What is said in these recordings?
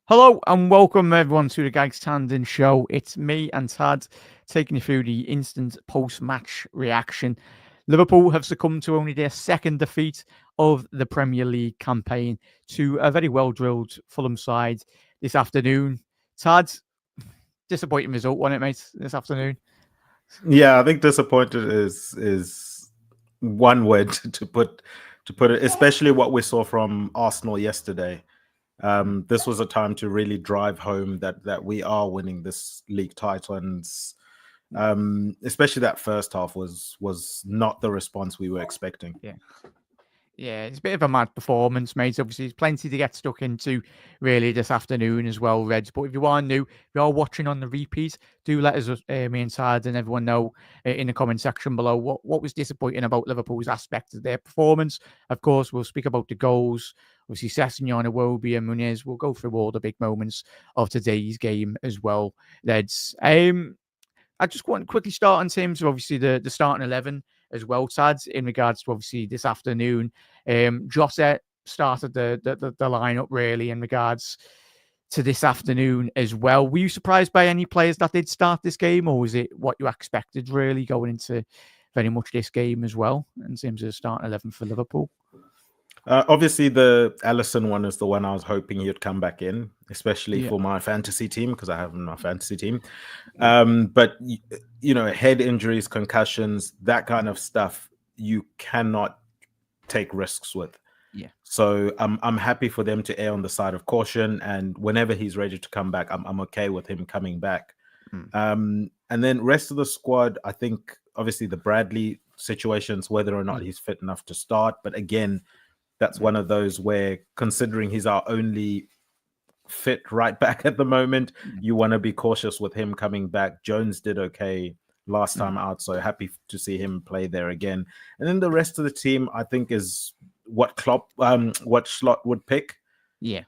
Hello and welcome everyone to the Gags Tandon show. It's me and Tad taking you through the instant post-match reaction. Liverpool have succumbed to only their second defeat of the Premier League campaign to a very well-drilled Fulham side this afternoon. Tad, disappointing result, wasn't it, mate, this afternoon? Yeah, I think disappointed is one word to put it, especially what we saw from Arsenal yesterday. This was a time to really drive home that we are winning this league title, and especially that first half was not the response we were expecting. Yeah, it's a bit of a mad performance, mate. Obviously, there's plenty to get stuck into really this afternoon as well, Reds. But if you are new, if you are watching on the repeat, do let us, me and Tad and everyone know in the comment section below what was disappointing about Liverpool's aspect of their performance. Of course, we'll speak about the goals. Obviously, Sessegnon, Iwobi and Muniz. We'll go through all the big moments of today's game as well, Reds. I just want to quickly start in terms of obviously the starting 11 as well, Tad, in regards to obviously this afternoon. Jota started the lineup really in regards to this afternoon as well. Were you surprised by any players that did start this game, or was it what you expected really going into very much this game as well in terms of the starting 11 for Liverpool? Obviously, the Alisson one is the one I was hoping he'd come back in, especially for my fantasy team, because I have him in my fantasy team. But head injuries, concussions, that kind of stuff, you cannot take risks with. Yeah. So I'm happy for them to err on the side of caution, and whenever he's ready to come back, I'm okay with him coming back. And then rest of the squad, I think obviously the Bradley situations, whether or not he's fit enough to start, but again, that's one of those where, considering he's our only fit right back at the moment, you want to be cautious with him coming back. Jones did okay last time out, so happy to see him play there again. And then the rest of the team, I think, is what Slot would pick. Yeah.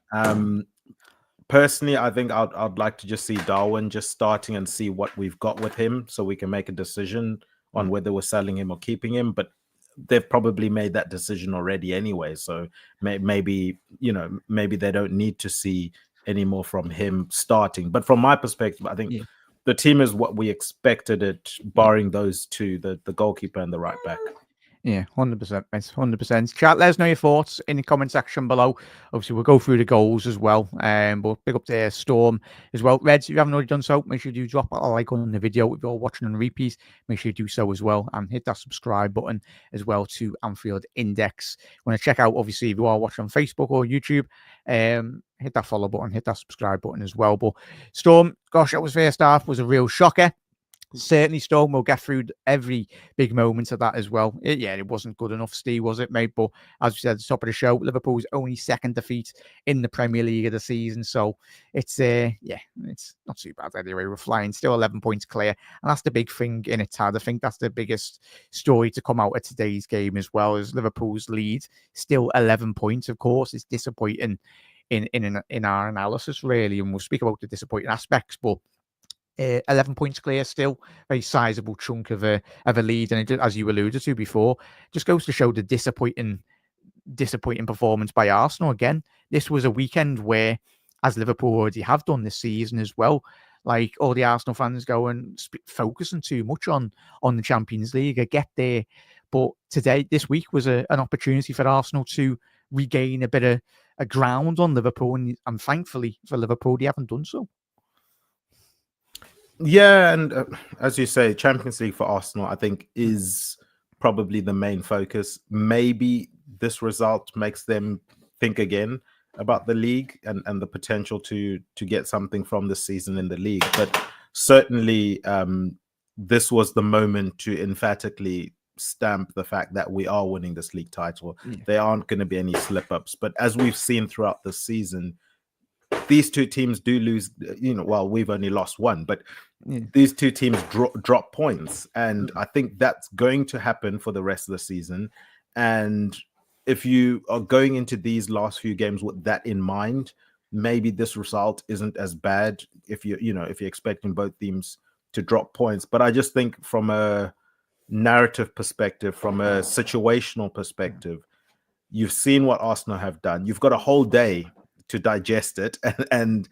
Personally, I think I'd like to just see Darwin just starting and see what we've got with him, so we can make a decision on whether we're selling him or keeping him. But they've probably made that decision already anyway, so maybe they don't need to see any more from him starting. But from my perspective, I think the team is what we expected it, barring those two, the goalkeeper and the right back. Yeah, 100%, mate. 100%. Chat, let us know your thoughts in the comment section below. Obviously, we'll go through the goals as well. But big up to Storm as well. Reds, if you haven't already done so, make sure you drop a like on the video. If you're watching on repeat, make sure you do so as well. And hit that subscribe button as well to Anfield Index. Want to check out, obviously, if you are watching on Facebook or YouTube, hit that follow button, hit that subscribe button as well. But Storm, gosh, that was first half, was a real shocker. Certainly, Storm will get through every big moment of that as well. It wasn't good enough, Steve, was it, mate? But as we said at the top of the show, Liverpool's only second defeat in the Premier League of the season. So it's it's not too bad anyway. We're flying, still 11 points clear. And that's the big thing in it, Tad. I think that's the biggest story to come out of today's game as well, as Liverpool's lead, still 11 points, of course. It's disappointing in our analysis, really. And we'll speak about the disappointing aspects, but 11 points clear, still very sizable chunk of a lead, and it, as you alluded to before, just goes to show the disappointing performance by Arsenal. Again, this was a weekend where, as Liverpool already have done this season as well, like all the Arsenal fans go and focusing too much on the Champions League. I get there, but this week was an opportunity for Arsenal to regain a bit of a ground on Liverpool, and thankfully for Liverpool, they haven't done so. Yeah, and as you say, Champions League for Arsenal, I think, is probably the main focus. Maybe this result makes them think again about the league and the potential to get something from this season in the league. But certainly, this was the moment to emphatically stamp the fact that we are winning this league title. There aren't going to be any slip-ups. But as we've seen throughout the season, these two teams do lose, well, we've only lost one, but these two teams drop points. And I think that's going to happen for the rest of the season. And if you are going into these last few games with that in mind, maybe this result isn't as bad if you're expecting both teams to drop points. But I just think from a narrative perspective, from a situational perspective, you've seen what Arsenal have done. You've got a whole day to digest it and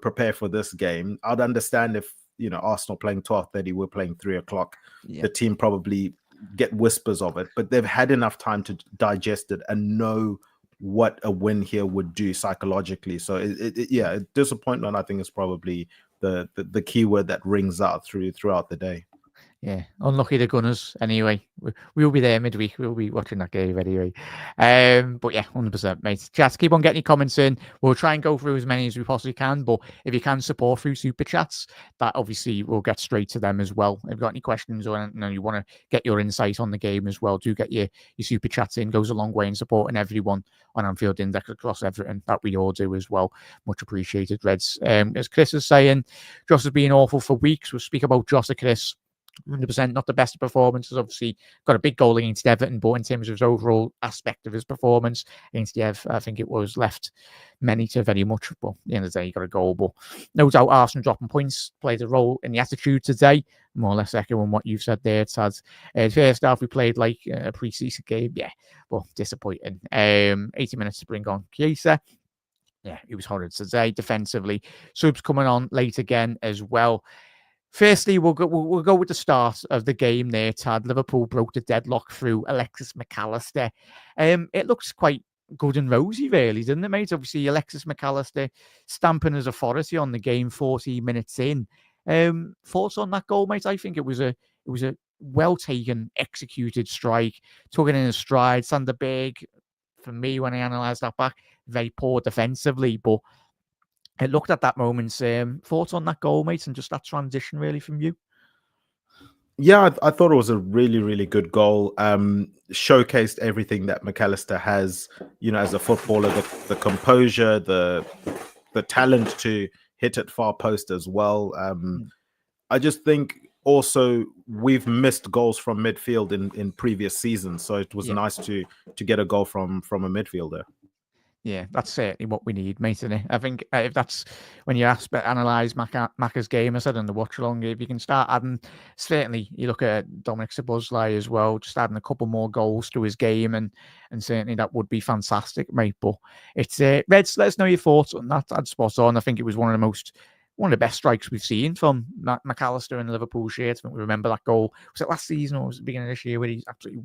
prepare for this game. I'd understand if Arsenal playing 12:30, we're playing 3:00. The team probably get whispers of it, but they've had enough time to digest it and know what a win here would do psychologically. So disappointment, I think, is probably the key word that rings out throughout the day. Yeah, unlucky the Gunners. Anyway, we'll be there midweek. We'll be watching that game anyway. But yeah, 100%, mate. Chats, keep on getting your comments in. We'll try and go through as many as we possibly can. But if you can support through super chats, that obviously will get straight to them as well. If you've got any questions or you want to get your insight on the game as well, do get your super chats in. Goes a long way in supporting everyone on Anfield Index across everything that we all do as well. Much appreciated, Reds. As Chris is saying, Joss has been awful for weeks. We'll speak about Joss and Chris. 100% not the best performances. Obviously, got a big goal against Everton, but in terms of his overall aspect of his performance against the Ev, I think it was left many to very much. But at the end of the day, he got a goal. But no doubt, Arsenal dropping points played a role in the attitude today. More or less echoing what you've said there, Tad. First half, we played like a pre-season game. Yeah, but disappointing. 80 minutes to bring on Chiesa. Yeah, he was horrid today defensively. Subs coming on late again as well. Firstly, we'll go with the start of the game there, Tad. Liverpool broke the deadlock through Alexis McAllister. It looks quite good and rosy, really, doesn't it, mate? Obviously, Alexis McAllister stamping his authority on the game 40 minutes in. Thoughts on that goal, mate? I think it was a well-taken, executed strike. Took it in a stride. Sander Berg, for me, when I analysed that back, very poor defensively, but it looked at that moment. Thoughts on that goal, mate, and just that transition really from you? Yeah, I thought it was a really, really good goal. Showcased everything that McAllister has, as a footballer, the composure, the talent to hit at far post as well. I just think also we've missed goals from midfield in previous seasons, so it was nice to get a goal from a midfielder. Yeah, that's certainly what we need, mate, isn't it? I think if that's when you analyse Macca's game, I said in the watch along, if you can start adding, certainly you look at Dominic Szoboszlai as well, just adding a couple more goals to his game, and certainly that would be fantastic, mate. But it's Reds, let us know your thoughts on that. That's spot on. I think it was one of the best strikes we've seen from McAllister in the Liverpool shirt. I think we remember that goal. Was it last season or was it the beginning of this year where he absolutely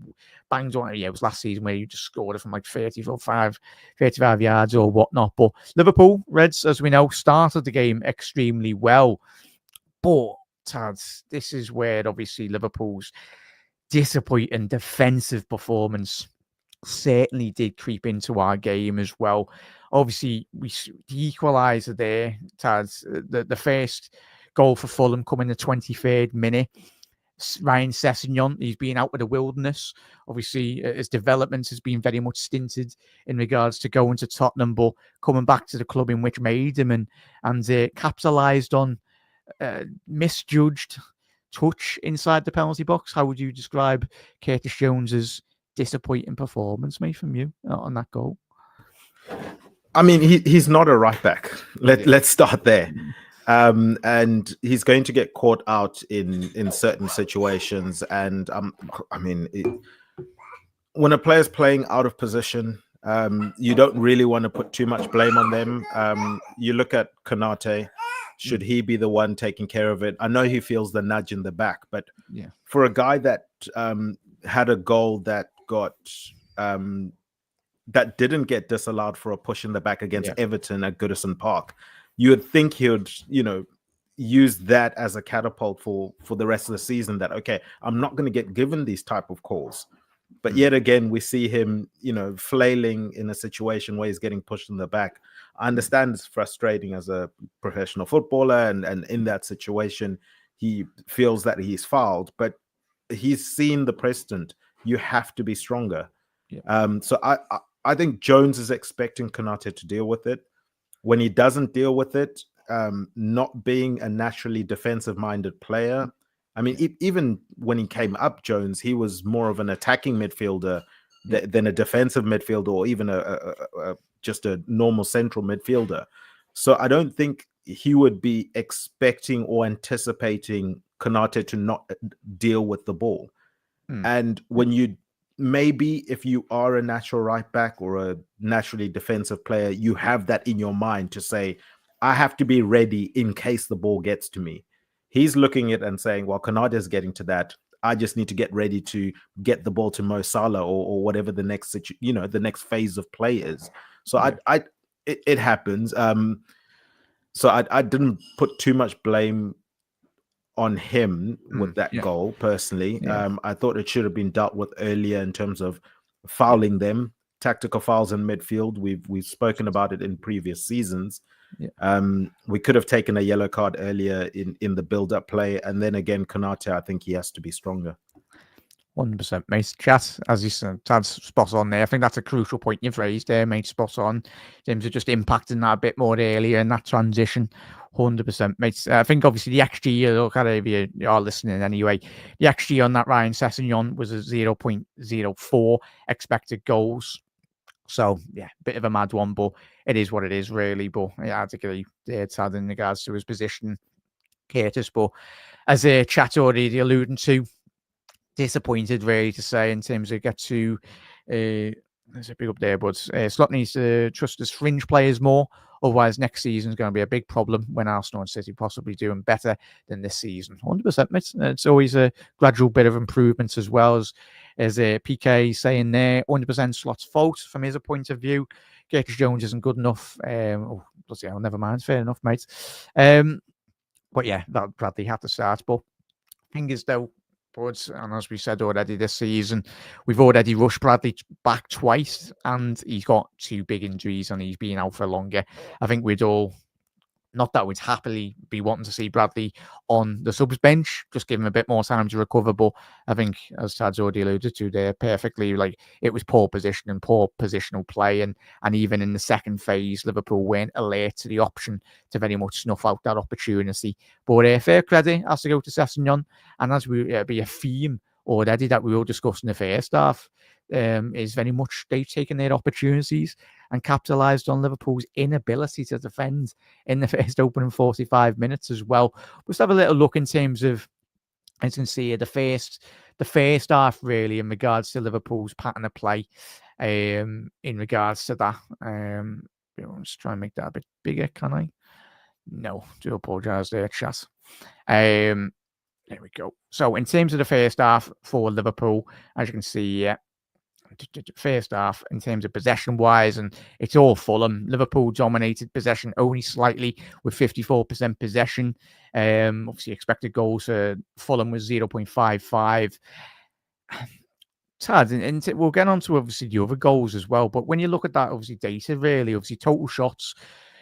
banged on it? Yeah, it was last season where he just scored it from like 35 yards or whatnot. But Liverpool, Reds, as we know, started the game extremely well. But, Tad, this is where obviously Liverpool's disappointing defensive performance certainly did creep into our game as well. Obviously, the equaliser there, Taz, the first goal for Fulham coming in the 23rd minute. Ryan Sessegnon, he's been out with the wilderness. Obviously, his development has been very much stinted in regards to going to Tottenham, but coming back to the club in which made him and capitalised on misjudged touch inside the penalty box. How would you describe Curtis Jones's disappointing performance, mate, from you on that goal? I mean, he's not a right back. Let's start there. And he's going to get caught out in certain situations. And when a player's playing out of position, you don't really want to put too much blame on them. You look at Konate. Should he be the one taking care of it? I know he feels the nudge in the back, but for a guy that had a goal that got that didn't get disallowed for a push in the back against Everton at Goodison Park, you would think he would, use that as a catapult for the rest of the season. That I'm not going to get given these type of calls. But yet again, we see him, flailing in a situation where he's getting pushed in the back. I understand it's frustrating as a professional footballer, and in that situation, he feels that he's fouled, but he's seen the precedent. You have to be stronger. So I think Jones is expecting Konate to deal with it. When he doesn't deal with it, not being a naturally defensive-minded player, I mean, even when he came up, Jones, he was more of an attacking midfielder than a defensive midfielder, or even just a normal central midfielder. So I don't think he would be expecting or anticipating Konate to not deal with the ball. And when you maybe if you are a natural right back or a naturally defensive player, you have that in your mind to say, I have to be ready in case the ball gets to me. He's looking at it and saying, well, Kanada's getting to that. I just need to get ready to get the ball to Mo Salah or whatever the next the next phase of play is. So it happens. So I didn't put too much blame on him with that goal personally. I thought it should have been dealt with earlier in terms of fouling them, tactical fouls in midfield. We've spoken about it in previous seasons. We could have taken a yellow card earlier in the build-up play, and then again, Konate, I think he has to be stronger. 100%, mate. Chat, as you said, Tad's spot on there. I think that's a crucial point you've raised there, mate. Spot on. In terms of just impacting that a bit more earlier in that transition. 100%, mate. I think obviously the XG, you look at it if you are listening anyway, the XG on that Ryan Sessegnon was a 0.04 expected goals. So, yeah, bit of a mad one, but it is what it is, really. But yeah, I'd agree there, Tad, in regards to his position, Curtis. But as chat already alluding to, disappointed, really, to say, in terms of get to there's a big up there, but Slot needs to trust his fringe players more. Otherwise, next season is going to be a big problem when Arsenal and City possibly doing better than this season. 100%. It's always a gradual bit of improvements as well as PK saying there. 100% Slot's fault from his point of view. Curtis Jones isn't good enough. Bloody hell, never mind. Fair enough, mate. But yeah, that Bradley had to start. But fingers though. And as we said already this season, we've already rushed Bradley back twice and he's got 2 big injuries and he's been out for longer. I think we'd all, not that we'd happily be wanting to see Bradley on the subs bench, just give him a bit more time to recover. But I think, as Tad's already alluded to there perfectly, like it was poor position and poor positional play. And even in the second phase, Liverpool weren't alert to the option to very much snuff out that opportunity. But fair credit has to go to Sessegnon. And as we be a theme already that we were discussing the first half, is very much they've taken their opportunities and capitalised on Liverpool's inability to defend in the first opening 45 minutes as well. Let's have a little look in terms of, as you can see, the first half really in regards to Liverpool's pattern of play. In regards to that, let's try and make that a bit bigger. Can I? No, do apologise there, chat. There we go. So in terms of the first half for Liverpool, as you can see, first half in terms of possession wise, and it's all Fulham. Liverpool dominated possession only slightly with 54% possession. Obviously expected goals for Fulham was 0.55. Tad, and we'll get on to obviously the other goals as well, but when you look at that obviously data, really obviously total shots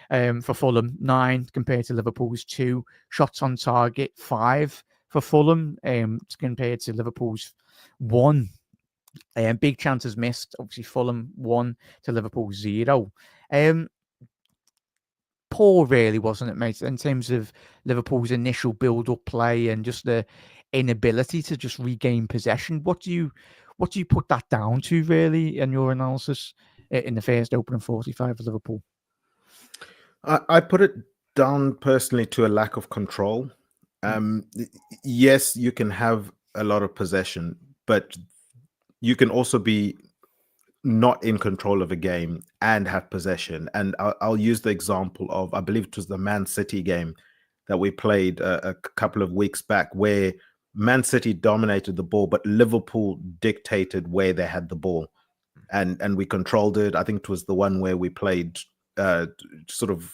for Fulham 9 compared to Liverpool's 2, shots on target 5 for Fulham compared to Liverpool's 1. Big chances missed. Obviously, Fulham 1 to Liverpool 0. Poor, really, wasn't it, mate? In terms of Liverpool's initial build-up play and just the inability to just regain possession. What do you put that down to, really, in your analysis in the first opening 45 for Liverpool? I put it down personally to a lack of control. Yes, you can have a lot of possession, but you can also be not in control of a game and have possession. And I'll use the example of, I believe it was the Man City game that we played a couple of weeks back, where Man City dominated the ball, but Liverpool dictated where they had the ball. And we controlled it. I think it was the one where we played sort of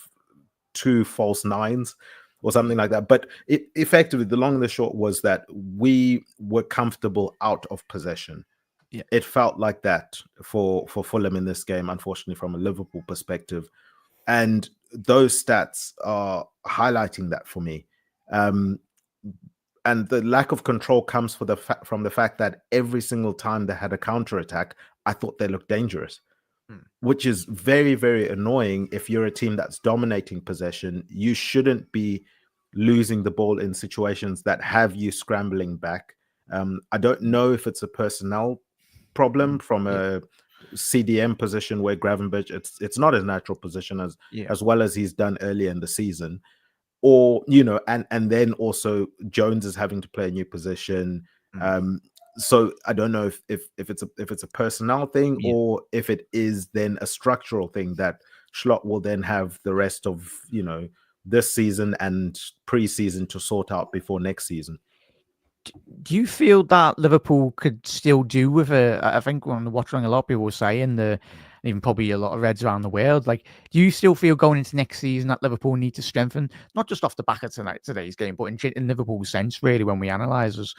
2 false nines or something like that. But effectively, the long and the short was that we were comfortable out of possession. Yeah. It felt like that for Fulham in this game, unfortunately, from a Liverpool perspective. And those stats are highlighting that for me. And the lack of control comes from the fact that every single time they had a counterattack, I thought they looked dangerous, which is very, very annoying. If you're a team that's dominating possession, you shouldn't be losing the ball in situations that have you scrambling back. I don't know if it's a personnel problem from a CDM position where Gravenberch, it's not his natural position as well as he's done earlier in the season, or and then also Jones is having to play a new position. So I don't know if it's a personnel thing Yeah. or if it is then a structural thing that Slot will then have the rest of this season and pre-season to sort out before next season. Do you feel that Liverpool could still do with I think when watching a lot of people were saying even probably a lot of Reds around the world, like, do you still feel going into next season that Liverpool need to strengthen, not just off the back of today's game, but in Liverpool's sense, really, when we analyse us?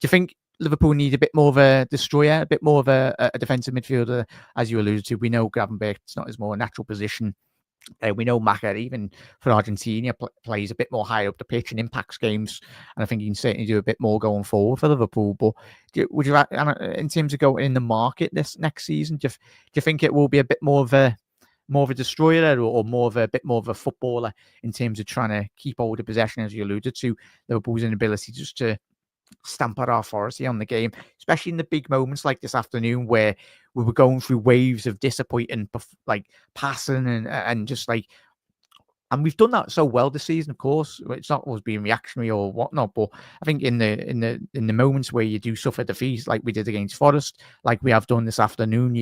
Do you think Liverpool need a bit more of a destroyer, a bit more of a defensive midfielder, as you alluded to? We know Gravenberch's not his more natural position. We know Maka, even for Argentina, plays a bit more high up the pitch and impacts games. And I think he can certainly do a bit more going forward for Liverpool. But would you, in terms of going in the market this next season, do you think it will be a bit more of a destroyer or a bit more of a footballer in terms of trying to keep hold of possession, as you alluded to, Liverpool's inability just to stamp out our authority on the game, especially in the big moments like this afternoon where we were going through waves of disappointing, like passing and just like, and we've done that so well this season. Of course, it's not always being reactionary or whatnot, but I think in the moments where you do suffer defeats, like we did against Forest, like we have done this afternoon,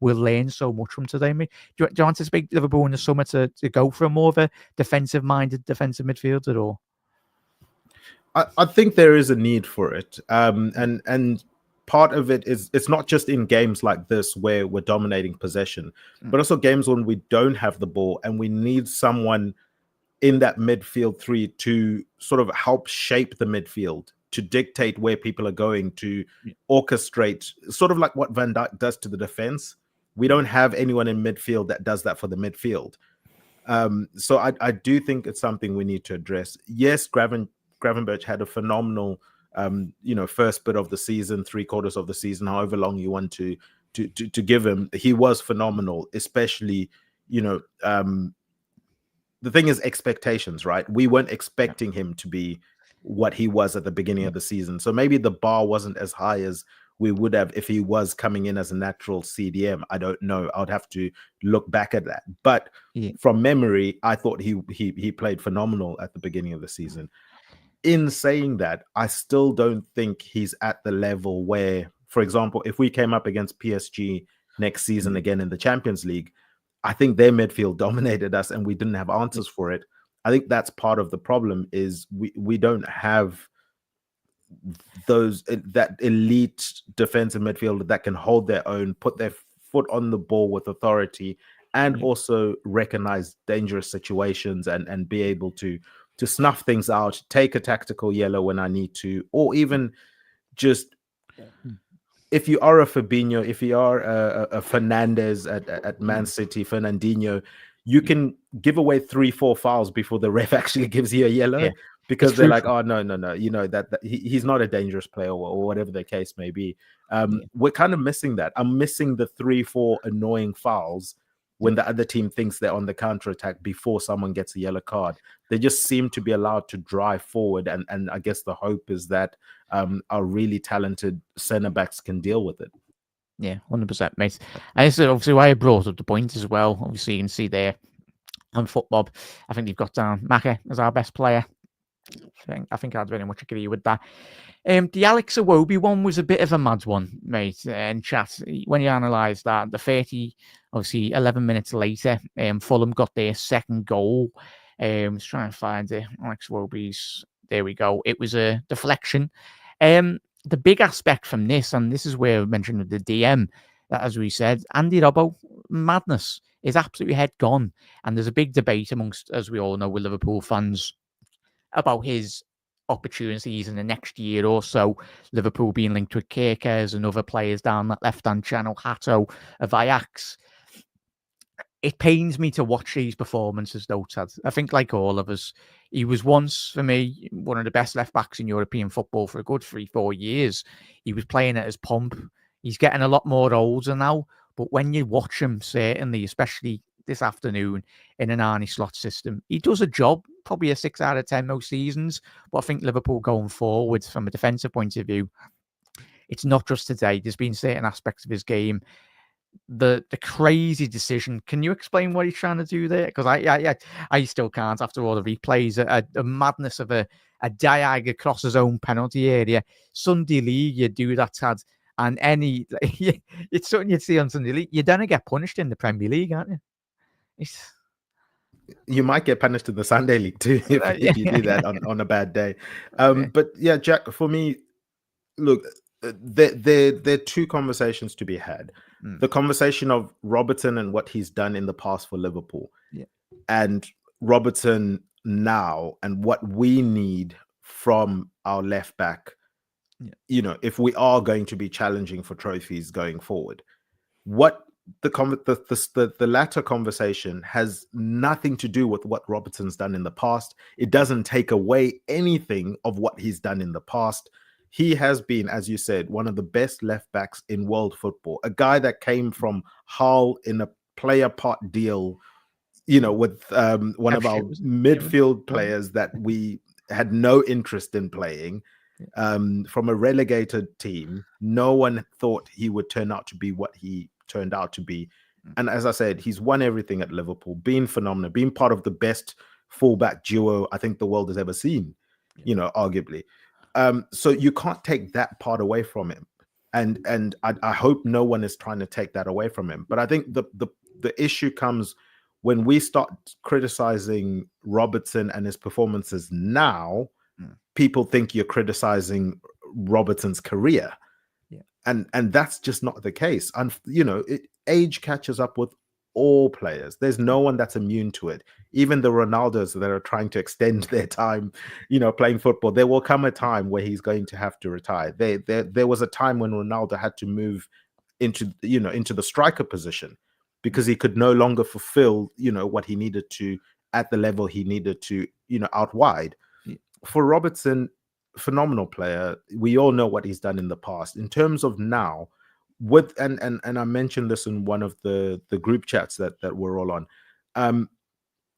we'll learn so much from today. Do you anticipate Liverpool in the summer to go for a more of a defensive-minded defensive midfielder, or? I think there is a need for it, and part of it is it's not just in games like this where we're dominating possession, but also games when we don't have the ball and we need someone in that midfield three to sort of help shape the midfield, to dictate where people are going, to orchestrate, sort of like what Van Dijk does to the defense. We don't have anyone in midfield that does that for the midfield. So I do think it's something we need to address. Yes, Gravenberch had a phenomenal, first bit of the season, 3/4 of the season, however long you want to give him. He was phenomenal, especially, the thing is expectations, right? We weren't expecting him to be what he was at the beginning of the season. So maybe the bar wasn't as high as we would have if he was coming in as a natural CDM. I don't know. I would have to look back at that. But from memory, I thought he played phenomenal at the beginning of the season. In saying that, I still don't think he's at the level where, for example, if we came up against PSG next season again in the Champions League, I think their midfield dominated us and we didn't have answers for it. I think that's part of the problem is we don't have that elite defensive midfielder that can hold their own, put their foot on the ball with authority, and also recognize dangerous situations and be able to snuff things out, take a tactical yellow when I need to, or even just, if you are a Fabinho, if you are a Fernandez at Man City, Fernandinho, you can give away 3-4 fouls before the ref actually gives you a yellow, because they're like, oh, no, that he's not a dangerous player, or whatever the case may be. We're kind of missing that. I'm missing the 3-4 annoying fouls when the other team thinks they're on the counter-attack before someone gets a yellow card. They just seem to be allowed to drive forward, and I guess the hope is that our really talented centre-backs can deal with it. Yeah, 100%, mate. And this is obviously why I brought up the point as well. Obviously, you can see there on football, I think you've got down Maka as our best player. I think I'd very much agree with that. The Alex Iwobi one was a bit of a mad one, mate, in chat. When you analyse that, the 11 minutes later, Fulham got their second goal. Let's try and find it. Alex Iwobi's, there we go. It was a deflection. The big aspect from this, and this is where I mentioned the DM, that, as we said, Andy Robbo, madness, is absolutely head gone. And there's a big debate amongst, as we all know, with Liverpool fans about his opportunities in the next year or so. Liverpool being linked with Kerkers and other players down that left-hand channel, Hato, of Ajax. It pains me to watch these performances, though, Tad. I think, like all of us, he was once, for me, one of the best left-backs in European football for a good 3-4 years. He was playing at his pomp. He's getting a lot more older now, but when you watch him, certainly, especially this afternoon in an Arne Slot system, he does a job, probably a 6 out of 10 most seasons. But I think Liverpool going forward, from a defensive point of view, it's not just today. There's been certain aspects of his game the crazy decision. Can you explain what he's trying to do there? Because I still can't after all the replays. A madness of a diag across his own penalty area. Sunday League, you do that, Tad, and it's something you'd see on Sunday League. You're gonna get punished in the Premier League, aren't you? You might get punished in the Sunday League too if you do that on a bad day. But yeah, Jack, for me, look, there are two conversations to be had. The conversation of Robertson and what he's done in the past for Liverpool, and Robertson now and what we need from our left back. You know, if we are going to be challenging for trophies going forward, what the latter conversation has nothing to do with what Robertson's done in the past. It doesn't take away anything of what he's done in the past. He has been, as you said, one of the best left backs in world football. A guy that came from Hull in a player part deal, you know, with one of our midfield players that we had no interest in playing, from a relegated team. No one thought he would turn out to be what he turned out to be. And as I said, he's won everything at Liverpool, been phenomenal, been part of the best fullback duo I think the world has ever seen, you know, arguably. So you can't take that part away from him. And I hope no one is trying to take that away from him. But I think the issue comes when we start criticizing Robertson and his performances now. People think you're criticizing Robertson's career. And that's just not the case. And, you know, age catches up with all players. There's no one that's immune to it. Even the Ronaldos that are trying to extend their time, you know, playing football, there will come a time where he's going to have to retire. There was a time when Ronaldo had to move into the striker position because he could no longer fulfill, you know, what he needed to at the level he needed to, you know, out wide. For Robertson, phenomenal player. We all know what he's done in the past. In terms of now, with and I mentioned this in one of the group chats that we're all on,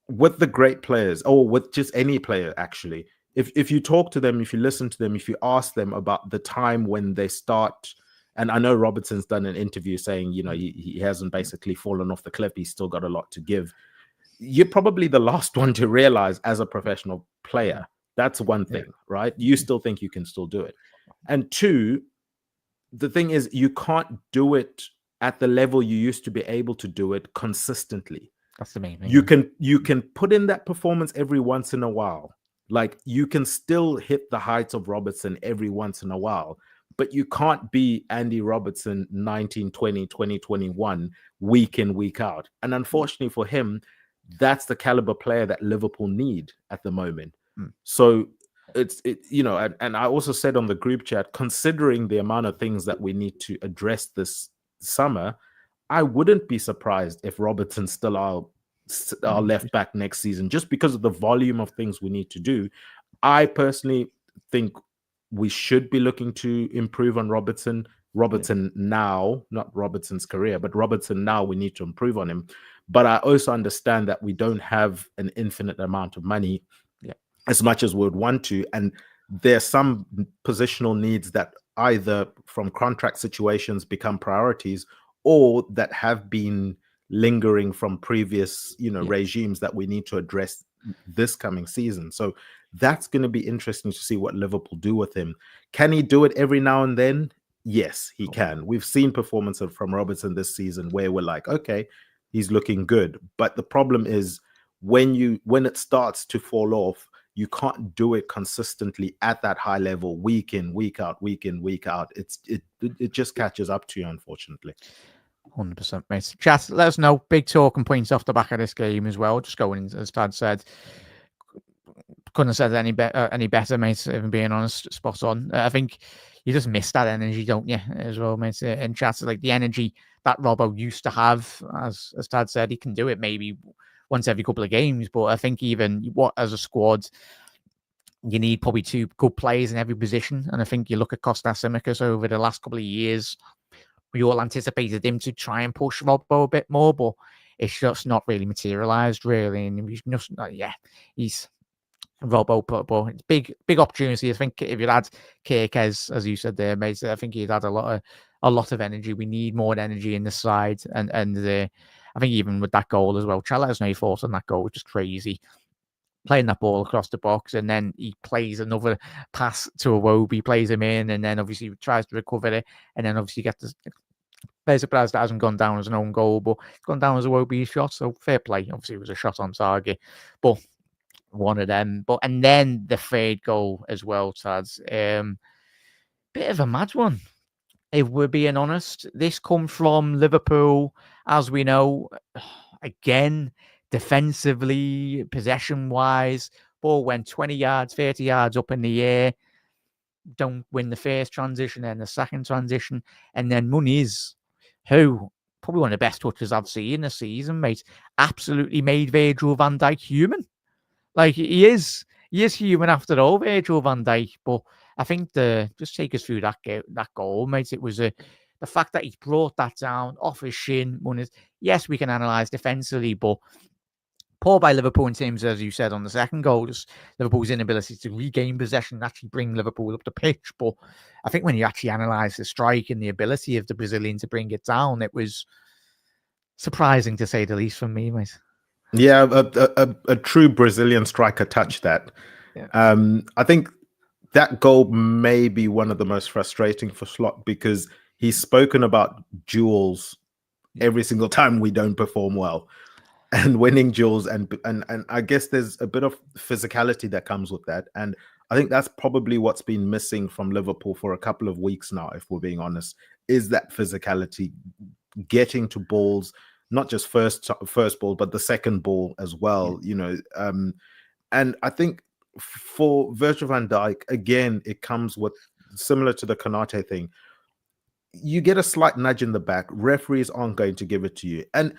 with the great players, or with just any player actually, if you talk to them, if you listen to them, if you ask them about the time when they start, and I know Robertson's done an interview saying, you know, he hasn't basically fallen off the cliff, he's still got a lot to give. You're probably the last one to realize as a professional player. That's one thing, right? You still think you can still do it. And two, the thing is, you can't do it at the level you used to be able to do it consistently. That's the main thing. You can put in that performance every once in a while. Like, you can still hit the heights of Robertson every once in a while, but you can't be Andy Robertson 1920, 2021 week in, week out. And unfortunately for him, that's the caliber player that Liverpool need at the moment. So you know, and I also said on the group chat, considering the amount of things that we need to address this summer, I wouldn't be surprised if Robertson's still our left back next season, just because of the volume of things we need to do. I personally think we should be looking to improve on Robertson now, not Robertson's career, but Robertson now, we need to improve on him. But I also understand that we don't have an infinite amount of money as much as we would want to. And there's some positional needs that either from contract situations become priorities, or that have been lingering from previous, you know, regimes that we need to address this coming season. So that's going to be interesting to see what Liverpool do with him. Can he do it every now and then? Yes, he can. We've seen performances from Robertson this season where we're like, okay, he's looking good. But the problem is when it starts to fall off, you can't do it consistently at that high level, week in, week out, week in, week out. It just catches up to you, unfortunately. 100%, mate. Chat, let us know. Big talking points off the back of this game as well. Just going, as Tad said, couldn't have said any better, mate. Even being honest, spot on. I think you just miss that energy, don't you, as well, mate? In chat, like the energy that Robbo used to have, as Tad said, he can do it maybe once every couple of games, but I think even as a squad, you need probably two good players in every position. And I think you look at Kostas Tsimikas over the last couple of years, we all anticipated him to try and push Robbo a bit more, but it's just not really materialized, really. And he's just, he's Robbo, but it's big opportunity. I think if you'd had Kirk, as you said there, mate, I think he'd had a lot a lot of energy. We need more energy in the side, and I think even with that goal as well, Chad, let us know your thoughts on that goal. Just crazy. Playing that ball across the box, and then he plays another pass to Iwobi, plays him in, and then obviously tries to recover it, and then obviously gets the there's a prize that hasn't gone down as an own goal, but it's gone down as a Iwobi shot, so fair play. Obviously, it was a shot on target, but one of them. But and then the third goal as well, Tads. Bit of a mad one, if we're being honest. This come from Liverpool, as we know. Again, defensively, possession-wise, ball went 20 yards, 30 yards up in the air. Don't win the first transition, then the second transition, and then Muniz, who probably one of the best touches I've seen this season, mate, absolutely made Virgil van Dijk human. Like he is human after all, Virgil van Dijk. But I think just take us through that goal, mate. It was the fact that he brought that down off his shin. Yes, we can analyse defensively, but poor by Liverpool in terms, as you said, on the second goal, just Liverpool's inability to regain possession and actually bring Liverpool up the pitch. But I think when you actually analyse the strike and the ability of the Brazilian to bring it down, it was surprising to say the least from me, mate. Yeah, a true Brazilian striker touched that. Yeah. I think that goal may be one of the most frustrating for Slot, because he's spoken about duels every single time we don't perform well, and winning duels, and I guess there's a bit of physicality that comes with that, and I think that's probably what's been missing from Liverpool for a couple of weeks now, if we're being honest, is that physicality, getting to balls, not just first ball, but the second ball as well, you know. And I think for Virgil van Dijk, again, it comes with, similar to the Konate thing, you get a slight nudge in the back, referees aren't going to give it to you. And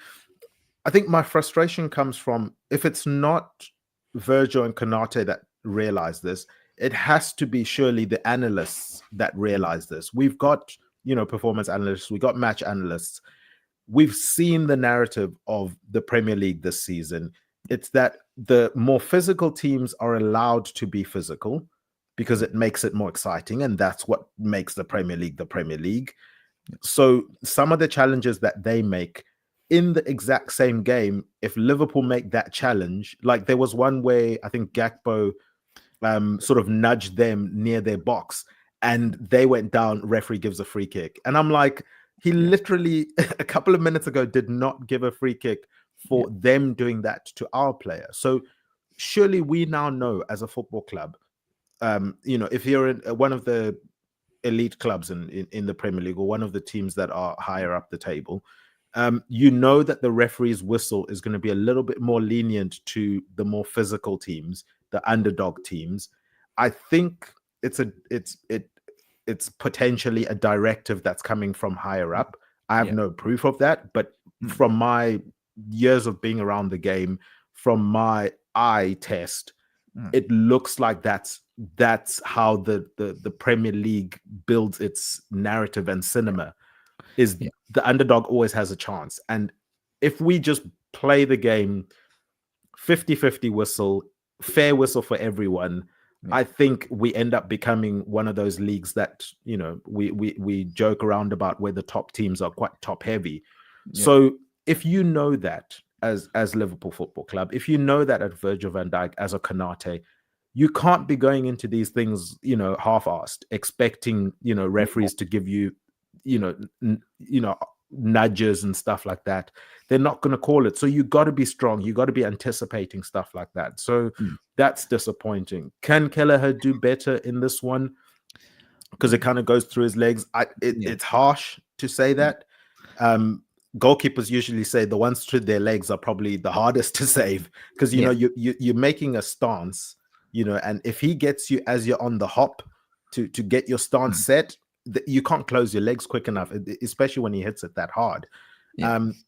I think my frustration comes from, if it's not Virgil and Konate that realize this, it has to be surely the analysts that realize this. We've got, you know, performance analysts, we got match analysts. We've seen the narrative of the Premier League this season. It's that the more physical teams are allowed to be physical because it makes it more exciting, and that's what makes the Premier League the Premier League. So some of the challenges that they make in the exact same game, if Liverpool make that challenge, like there was one where I think Gakpo sort of nudged them near their box and they went down, referee gives a free kick. And I'm like, he literally a couple of minutes ago did not give a free kick for them doing that to our player. So surely we now know as a football club, you know, if you're in one of the elite clubs in the Premier League, or one of the teams that are higher up the table, you know that the referee's whistle is going to be a little bit more lenient to the more physical teams, the underdog teams. I think it's potentially a directive that's coming from higher up. I have no proof of that, but from my years of being around the game, from my eye test, it looks like that's how the Premier League builds its narrative and cinema, is the underdog always has a chance. And if we just play the game 50-50 whistle, fair whistle for everyone, I think we end up becoming one of those leagues that, you know, we joke around about, where the top teams are quite top heavy. So if you know that as Liverpool Football Club, if you know that at Virgil van Dijk, as a Konate, you can't be going into these things, you know, half-assed, expecting, you know, referees to give you, you know, nudges and stuff like that. They're not going to call it. So you got to be strong. You got to be anticipating stuff like that. So that's disappointing. Can Kelleher do better in this one? Because it kind of goes through his legs. It's harsh to say that. Goalkeepers usually say the ones through their legs are probably the hardest to save, because you know you're making a stance, you know, and if he gets you as you're on the hop to get your stance set, you can't close your legs quick enough, especially when he hits it that hard.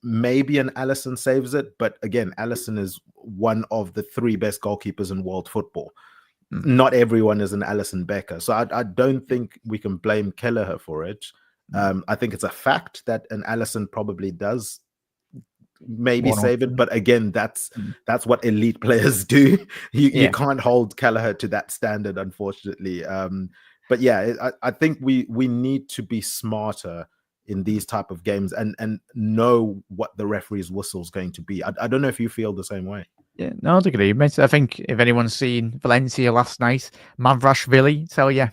Maybe an Alisson saves it, but again, Alisson is one of the 3 best goalkeepers in world football. Not everyone is an Alisson Becker, so I don't think we can blame Kelleher for it. I think it's a fact that an Alisson probably does maybe save it, but again, that's what elite players do. You can't hold Kelleher to that standard, unfortunately. But yeah, I think we need to be smarter in these type of games and know what the referee's whistle is going to be. I don't know if you feel the same way. Yeah, no, I'd agree, mate. I think if anyone's seen Valencia last night, Mavrashvili, tell you,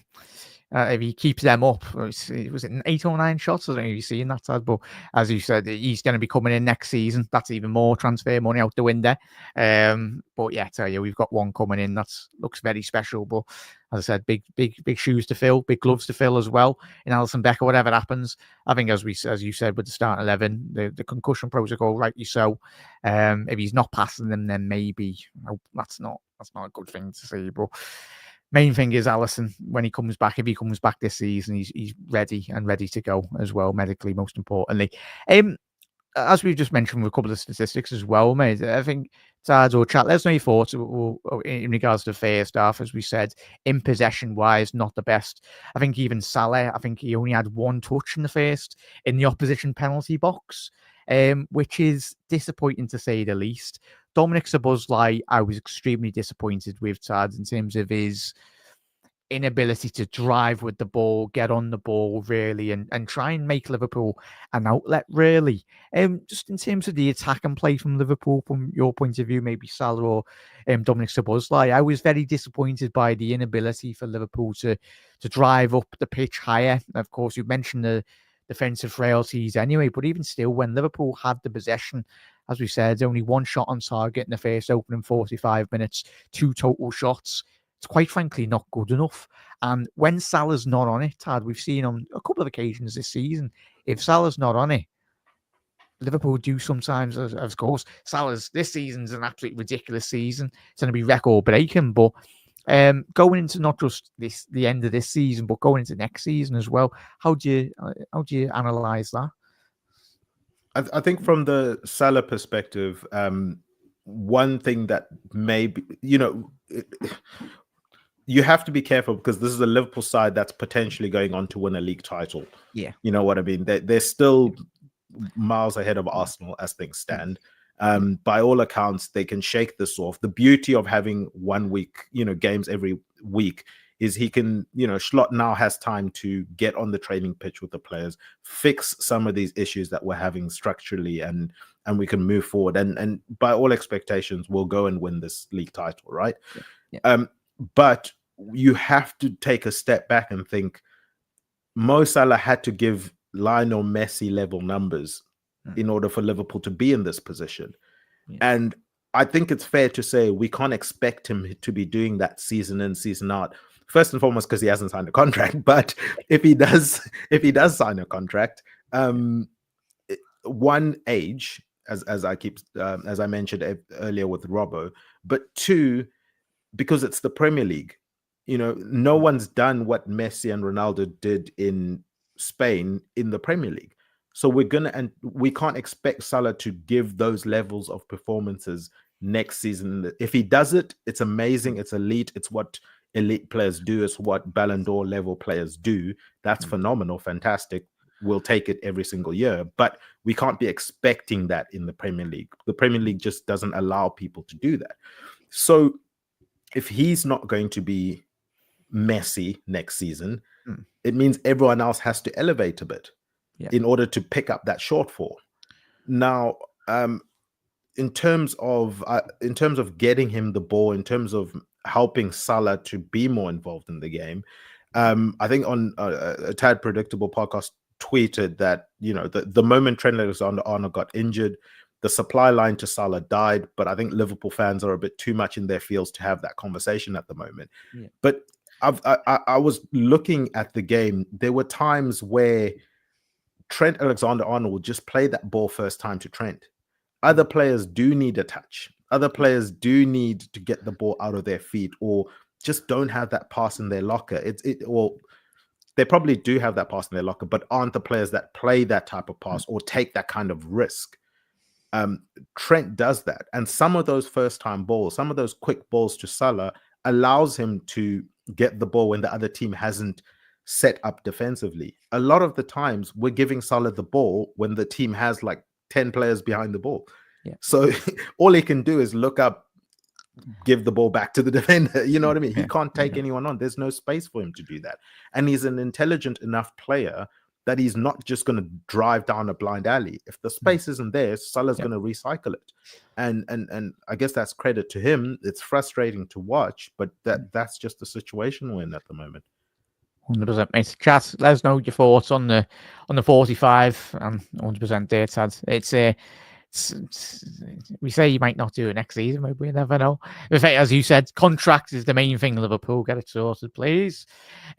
if he keeps them up, was it 8 or 9 shots? I don't know if you've seen that, Tad, but as you said, he's going to be coming in next season. That's even more transfer money out the window. But yeah, I tell you, we've got one coming in that looks very special. But as I said, big shoes to fill, big gloves to fill as well. In Alisson Becker, whatever happens, I think as you said with the start 11, the concussion protocol, rightly so. If he's not passing them, then maybe that's not a good thing to see. But main thing is Alisson, when he comes back, if he comes back this season, he's ready to go as well, medically, most importantly. As we've just mentioned with a couple of statistics as well, mate, I think Tad or chat, let us know your thoughts in regards to the first half. As we said, in possession-wise, not the best. I think even Salah, I think he only had 1 touch in the first in the opposition penalty box, which is disappointing to say the least. Dominic Szoboszlai, I was extremely disappointed with, Tad, in terms of his inability to drive with the ball, get on the ball, really, and try and make Liverpool an outlet, really. Just in terms of the attack and play from Liverpool, from your point of view, maybe Salah or Dominic Szoboszlai, I was very disappointed by the inability for Liverpool to drive up the pitch higher. Of course, you mentioned the defensive frailties anyway, but even still, when Liverpool had the possession, as we said, only 1 shot on target in the first opening 45 minutes, 2 total shots. It's quite frankly not good enough. And when Salah's not on it, Tad, we've seen on a couple of occasions this season, if Salah's not on it, Liverpool do sometimes, of course, this season's an absolutely ridiculous season. It's going to be record breaking, but going into not just the end of this season, but going into next season as well, how do you analyze that? I think from the Salah perspective, one thing that maybe, you have to be careful because this is a Liverpool side that's potentially going on to win a league title. Yeah. You know what I mean? They're still miles ahead of Arsenal as things stand. By all accounts, they can shake this off. The beauty of having 1 week, games every week is he can, Schlott now has time to get on the training pitch with the players, fix some of these issues that we're having structurally, and we can move forward. And by all expectations, we'll go and win this league title, right? Yeah. But you have to take a step back and think Mo Salah had to give Lionel Messi level numbers in order for Liverpool to be in this position. Yeah. And I think it's fair to say we can't expect him to be doing that season in, season out. First and foremost, because he hasn't signed a contract. But if he does sign a contract, one, age, as I mentioned earlier with Robbo, but 2, because it's the Premier League. No one's done what Messi and Ronaldo did in Spain in the Premier League. So we can't expect Salah to give those levels of performances next season. If he does it, it's amazing. It's elite. It's what elite players do. It's what Ballon d'Or level players do. That's phenomenal, fantastic. We'll take it every single year. But we can't be expecting that in the Premier League. The Premier League just doesn't allow people to do that. So if he's not going to be Messi next season, it means everyone else has to elevate a bit in order to pick up that shortfall. Now, in terms of getting him the ball, in terms of helping Salah to be more involved in the game, I think on a Tad Predictable podcast tweeted that the moment Trent Alexander-Arnold got injured, the supply line to Salah died. But I think Liverpool fans are a bit too much in their fields to have that conversation at the moment. Yeah. But I was looking at the game. There were times where Trent Alexander-Arnold would just play that ball first time to Trent. Other players do need a touch. Other players do need to get the ball out of their feet, or just don't have that pass in their locker. Well, they probably do have that pass in their locker, but aren't the players that play that type of pass or take that kind of risk. Trent does that. And some of those first-time balls, some of those quick balls to Salah allows him to get the ball when the other team hasn't set up defensively. A lot of the times we're giving Salah the ball when the team has like 10 players behind the ball. Yeah. So all he can do is look up, give the ball back to the defender. You know what I mean? He can't take anyone on. There's no space for him to do that. And he's an intelligent enough player that he's not just going to drive down a blind alley. If the space isn't there, Salah's going to recycle it. And I guess that's credit to him. It's frustrating to watch, but that's just the situation we're in at the moment. 100%, mate. Chat, let us know your thoughts on the 45 and 100% there, Tad. We say you might not do it next season, maybe we never know. In fact, as you said, contract is the main thing. Liverpool, get it sorted, please.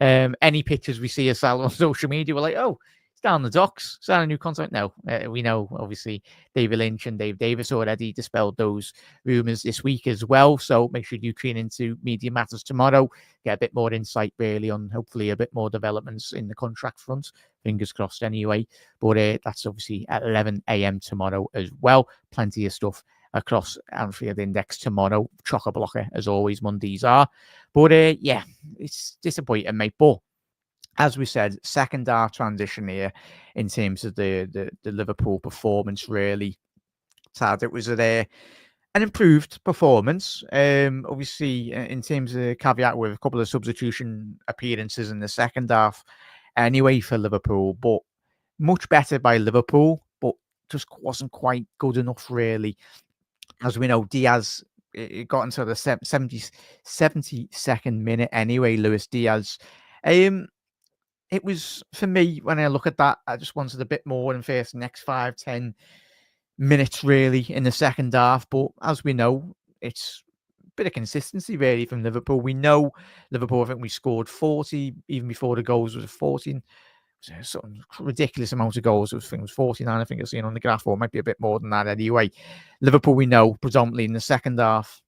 Any pictures we see of Salah on social media, we're like, oh, it's down the docks, sign a new contract. No, we know obviously David Lynch and Dave Davis already dispelled those rumours this week as well. So make sure you tune into Media Matters tomorrow, get a bit more insight really on hopefully a bit more developments in the contract front. Fingers crossed anyway. But that's obviously at 11 a.m. tomorrow as well. Plenty of stuff across Anfield Index tomorrow. Chock-a-blocker, as always, Mondays are. But yeah, it's disappointing, mate. But as we said, second half transition here in terms of the Liverpool performance, really. Tad, it was an improved performance. Obviously, in terms of caveat with a couple of substitution appearances in the second half anyway for Liverpool, but much better by Liverpool, but just wasn't quite good enough, really. As we know, Diaz, it got into the 72nd minute anyway, Luis Diaz. It was, for me, when I look at that, I just wanted a bit more in the next 5-10 minutes, really, in the second half. But as we know, it's a bit of consistency, really, from Liverpool. We know Liverpool, I think we scored 40, even before the goals was 14. Some ridiculous amount of goals. I think it was 49, I think I've seen on the graph, or it might be a bit more than that anyway. Liverpool, we know, predominantly in the second half,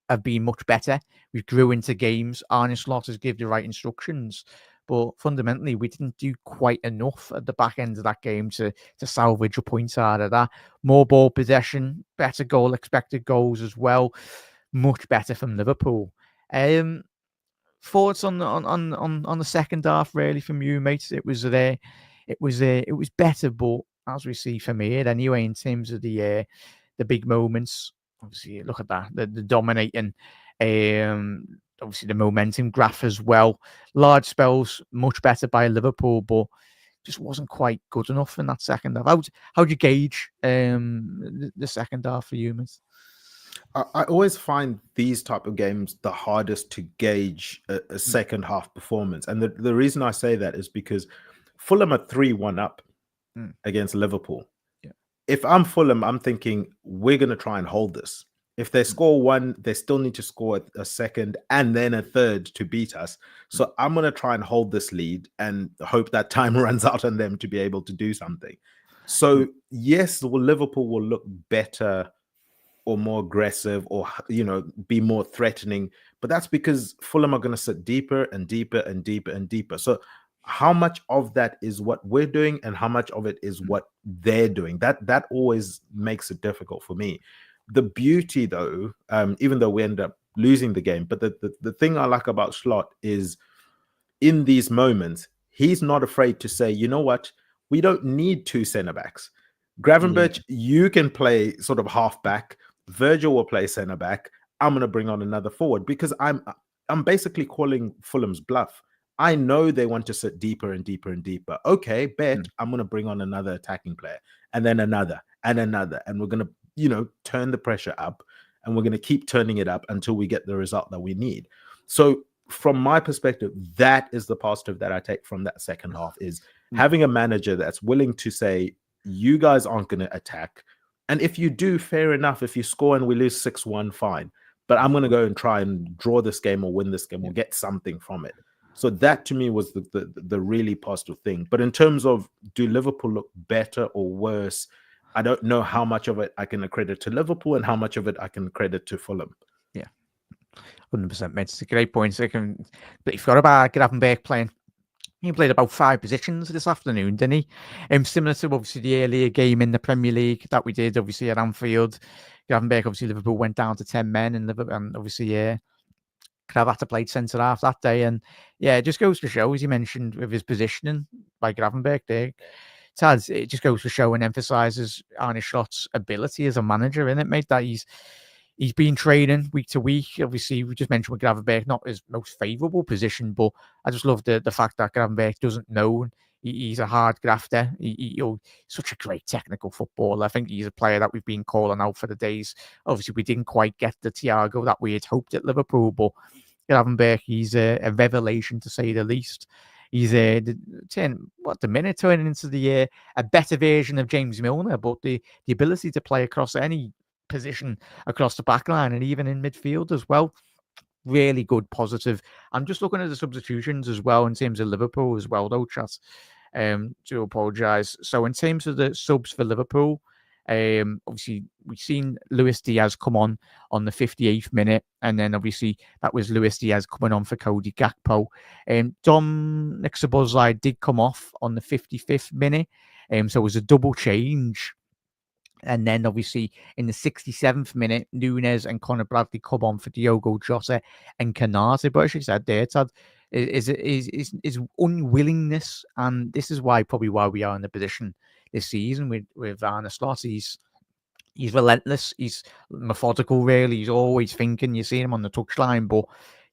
have been much better. We grew into games. Arne Slot has given the right instructions. But fundamentally, we didn't do quite enough at the back end of that game to salvage a point out of that. More ball possession, better goal expected goals as well. Much better from Liverpool. Thoughts on the second half, really, from you, mates? It was there. It was better, but as we see from here, anyway, in terms of the big moments, obviously, look at that, the dominating. Obviously, the momentum graph as well. Large spells, much better by Liverpool, but just wasn't quite good enough in that second half. How do you gauge the second half for you, mate? I always find these type of games the hardest to gauge a second half performance. And the reason I say that is because Fulham are 3-1 up against Liverpool. Yeah. If I'm Fulham, I'm thinking we're going to try and hold this. If they score one, they still need to score a second and then a third to beat us. So I'm going to try and hold this lead and hope that time runs out on them to be able to do something. So yes, Liverpool will look better or more aggressive or, be more threatening. But that's because Fulham are going to sit deeper and deeper and deeper and deeper. So how much of that is what we're doing and how much of it is what they're doing? That always makes it difficult for me. The beauty, though, even though we end up losing the game, but the thing I like about Slot is in these moments, he's not afraid to say, you know what, we don't need two centre-backs. Gravenberch, you can play sort of half-back. Virgil will play centre-back. I'm going to bring on another forward because I'm basically calling Fulham's bluff. I know they want to sit deeper and deeper and deeper. Okay, bet I'm going to bring on another attacking player and then another and another. And we're going to turn the pressure up and we're going to keep turning it up until we get the result that we need. So from my perspective, that is the positive that I take from that second half is having a manager that's willing to say, you guys aren't going to attack. And if you do, fair enough. If you score and we lose 6-1, fine. But I'm going to go and try and draw this game or win this game or get something from it. So that to me was the really positive thing. But in terms of do Liverpool look better or worse, I don't know how much of it I can accredit to Liverpool and how much of it I can credit to Fulham. Yeah, 100%, mate. It's a great point. But you forgot about Gravenberch playing. He played about 5 positions this afternoon, didn't he? Similar to obviously the earlier game in the Premier League that we did, obviously at Anfield. Gravenberch, obviously Liverpool went down to 10 men, and obviously Cravata played centre half that day, and it just goes to show, as you mentioned, with his positioning by Gravenberch there. It just goes to show and emphasises Arne Slot's ability as a manager, isn't it, mate? That he's been training week to week. Obviously, we just mentioned with Gravenberch, not his most favourable position, but I just love the fact that Gravenberch doesn't know. he's a hard grafter. Such a great technical footballer. I think he's a player that we've been calling out for the days. Obviously, we didn't quite get the Thiago that we had hoped at Liverpool, but Gravenberch, he's a revelation to say the least. He's the minute turning into the a better version of James Milner, but the ability to play across any position across the back line and even in midfield as well. Really good, positive. I'm just looking at the substitutions as well in terms of Liverpool as well, though, chat. To apologise. So in terms of the subs for Liverpool, obviously we've seen Luis Diaz come on the 58th minute, and then obviously that was Luis Diaz coming on for Cody Gakpo. Dominic Szoboszlai did come off on the 55th minute, so it was a double change. And then obviously in the 67th minute, Nunes and Conor Bradley come on for Diogo Jota and Canate. But as you said there, Tad, is unwillingness, and this is why we are in the position this season with Arne Slot. He's relentless. He's methodical, really. He's always thinking. You see him on the touchline. But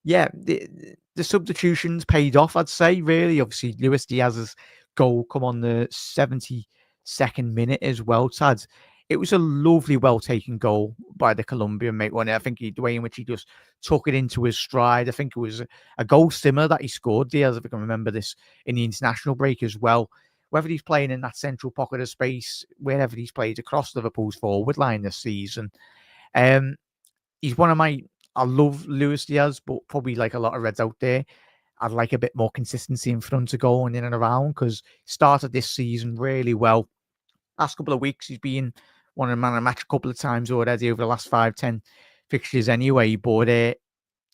yeah, the substitutions paid off, I'd say, really. Obviously, Luis Diaz's goal come on the 72nd minute as well, Tad. It was a lovely, well-taken goal by the Colombian, mate. I think the way in which he just took it into his stride. I think it was a goal similar that he scored, Diaz, if I can remember this, in the international break as well. Whether he's playing in that central pocket of space, wherever he's played across Liverpool's forward line this season. He's one of my... I love Luis Diaz, but probably like a lot of Reds out there, I'd like a bit more consistency in front of goal and in and around, because he started this season really well. Last couple of weeks, he's been won a man of the match a couple of times already over the last 5-10 fixtures anyway. But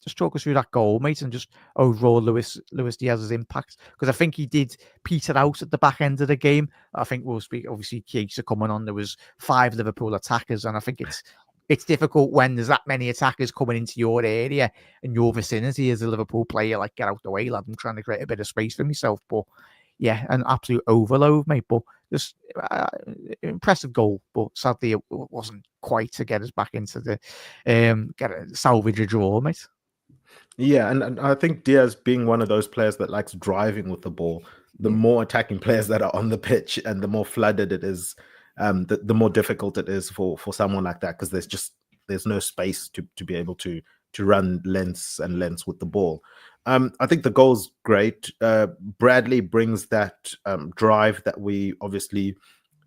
just talk us through that goal, mate, and just overall Luis Diaz's impact, because I think he did peter out at the back end of the game. I think we'll speak, obviously, Chiesa coming on. There was 5 Liverpool attackers, and I think it's difficult when there's that many attackers coming into your area and your vicinity as a Liverpool player. Like, get out the way, lad. I'm trying to create a bit of space for myself. But yeah, an absolute overload, mate. But just impressive goal, but sadly it wasn't quite to get us back into the salvage a draw, mate. Yeah, and I think Diaz, being one of those players that likes driving with the ball, the more attacking players that are on the pitch and the more flooded it is, the more difficult it is for someone like that, because there's no space to be able to run lengths and lengths with the ball. I think the goal's great. Bradley brings that drive that we obviously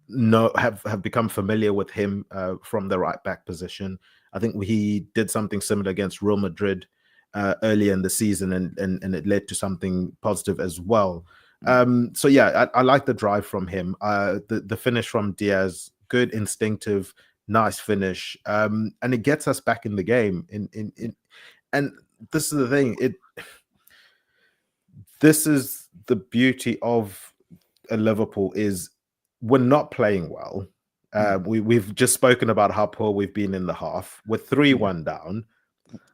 know have become familiar with him from the right back position. I think he did something similar against Real Madrid earlier in the season, and it led to something positive as well. So yeah, I like the drive from him. The finish from Diaz, good, instinctive, nice finish, and it gets us back in the game. And this is the thing. This is the beauty of Liverpool, is we're not playing well. We've just spoken about how poor we've been in the half. We're 3-1 down.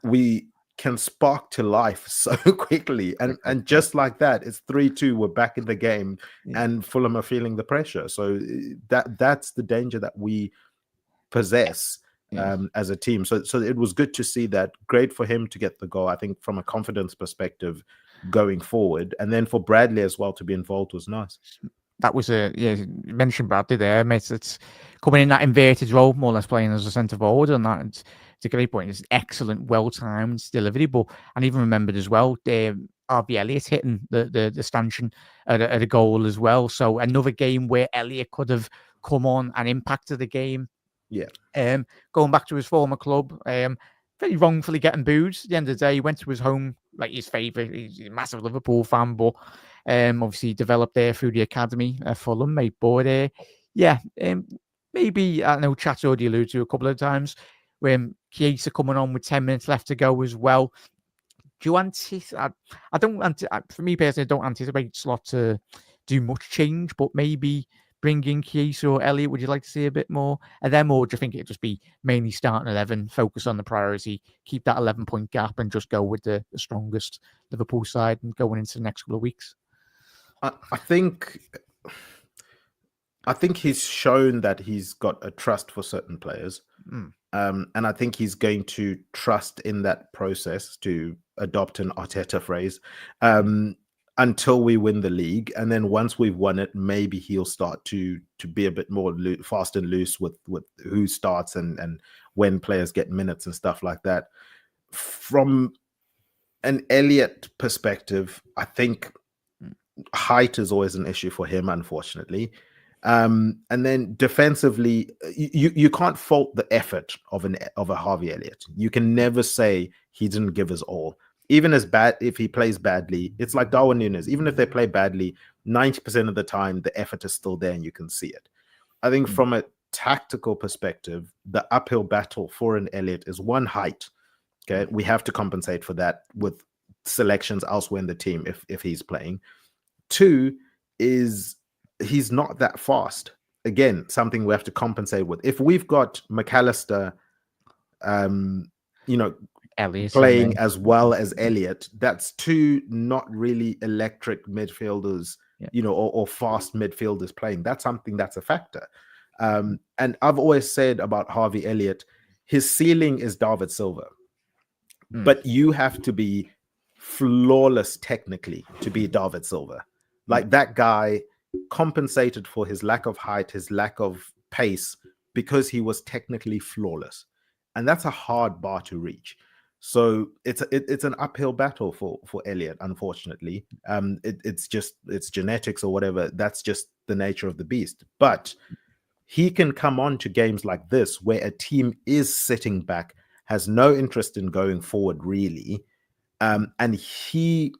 We can spark to life so quickly, and just like that, it's 3-2. We're back in the game, and Fulham are feeling the pressure. So that's the danger that we possess as a team. So it was good to see that. Great for him to get the goal. I think from a confidence perspective going forward, and then for Bradley as well to be involved was nice. That was you mentioned Bradley there, mate. It's coming in that inverted role, more or less playing as a centre forward, and that it's a great point. It's excellent, well-timed delivery. But I even remembered as well, RB Elliott hitting the stanchion at a goal as well. So another game where Elliott could have come on and impacted the game. Yeah. Going back to his former club, very wrongfully getting booed. At the end of the day, he went to his home, like his favourite. He's a massive Liverpool fan, but obviously developed there through the academy at Fulham, mate. But maybe, I know Chat's already alluded to a couple of times, when Chiesa coming on with 10 minutes left to go as well. Do you anticipate? For me personally, I don't anticipate Slot to do much change, but maybe bring in Chiesa or Elliott. Would you like to see a bit more of them, or do you think it'd just be mainly starting 11, focus on the priority, keep that 11-point gap, and just go with the strongest Liverpool side and going into the next couple of weeks? I think he's shown that he's got a trust for certain players. And I think he's going to trust in that process, to adopt an Arteta phrase. until we win the league, and then once we've won it, maybe he'll start to be a bit more fast and loose with who starts and when players get minutes and stuff like that. From an Elliott perspective, I think height is always an issue for him, unfortunately. And then defensively, you can't fault the effort of a Harvey Elliott. You can never say he didn't give his all. Even as bad, if he plays badly, it's like Darwin Núñez. Even if they play badly, 90% of the time, the effort is still there and you can see it. I think from a tactical perspective, the uphill battle for an Elliott is one, height. Okay, we have to compensate for that with selections elsewhere in the team if he's playing. Two is he's not that fast. Again, something we have to compensate with. If we've got McAllister, Elliott playing as well as Elliott, that's two not really electric midfielders, or fast midfielders playing. That's something that's a factor. And I've always said about Harvey Elliott, his ceiling is David Silva. But you have to be flawless technically to be David Silva. Like that guy compensated for his lack of height, his lack of pace, because he was technically flawless. And that's a hard bar to reach. So it's an uphill battle for Elliott, unfortunately. It's genetics or whatever. That's just the nature of the beast. But he can come on to games like this where a team is sitting back, has no interest in going forward, really. And he,